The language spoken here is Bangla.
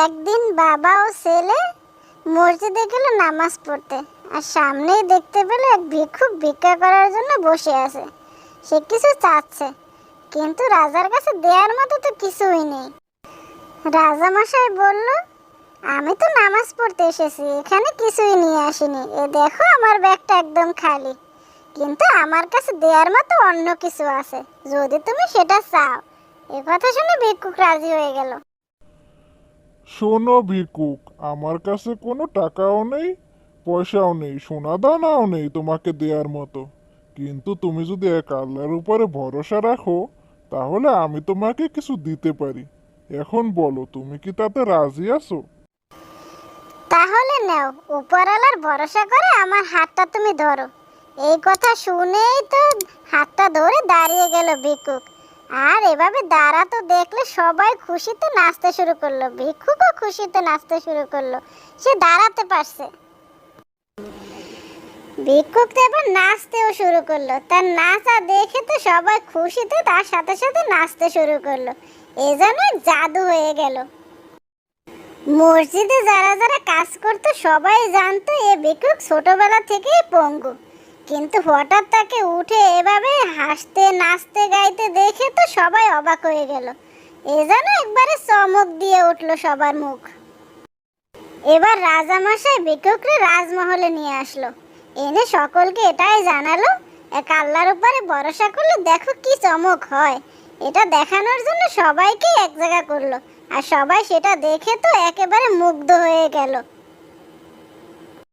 একদিন বাবা ও ছেলে মসজিদে গেল নামাজ পড়তে, আর সামনেই দেখতে পেল এক ভিক্ষুক ভিক্ষা করার জন্য বসে আছে। সে কিছু চাচ্ছে, কিন্তু রাজার কাছে দেওয়ার মতো তো কিছুই নেই। রাজামশাই বলল, আমি তো নামাজ পড়তে এসেছি, এখানে কিছুই নিয়ে আসিনি। এ দেখো, আমার ব্যাগটা একদম খালি, কিন্তু আমার কাছে দেওয়ার মতো অন্য কিছু আছে, যদি তুমি সেটা চাও। এ কথা শুনে ভিক্ষুক রাজি হয়ে গেল। শোনো ভিক্ষুক, আমার কাছে কোনো টাকাও নেই, পয়সাও নেই, সোনা দানাও নেই তোমাকে দেওয়ার মতো। কিন্তু তুমি যদি এক আল্লাহর উপরে ভরসা রাখো, তাহলে আমি তোমাকে কিছু দিতে পারি। এখন বলো, তুমি কি তাতে রাজি আছো? তাহলে নাও, উপরওয়ালার ভরসা করে আমার হাতটা তুমি ধরো। এই কথা শুনেই তো হাতটা ধরে দাঁড়িয়ে গেল ভিক্ষুক। আর এভাবে দাঁড়াতো দেখলে সবাই খুশিতে নাচতে শুরু করলো, ভিক্ষুকও খুশিতে নাচতে শুরু করলো। সে দাঁড়াতে পারছে। ভিক্ষুক তো এবার নাচতেও শুরু করলো। তার নাচা দেখে তো সবাই খুশিতে তার সাথে সাথে নাচতে শুরু করলো। এ যেন এক জাদু হয়ে গেল। মসজিদে যারা যারা কাজ করতো সবাই জানতো এ ভিক্ষুক ছোটবেলা থেকেই পঙ্গু। কিন্তু হঠাৎ তাকে উঠে এভাবে হাসতে নাচতে গাইতে দেখে তো সবাই অবাক হয়ে গেল। এ যেন একবারে চমক দিয়ে উঠলো সবার মুখ। এবার রাজামশাই ভিক্ষুককে রাজমহলে নিয়ে আসলো, এনে সকলকে এটাই জানালো, এক আল্লাহর উপরে ভরসা করলে দেখো কি চমক হয়। এটা দেখানোর জন্য সবাইকে এক জায়গা করলো, আর সবাই সেটা দেখে তো একেবারে মুগ্ধ হয়ে গেল।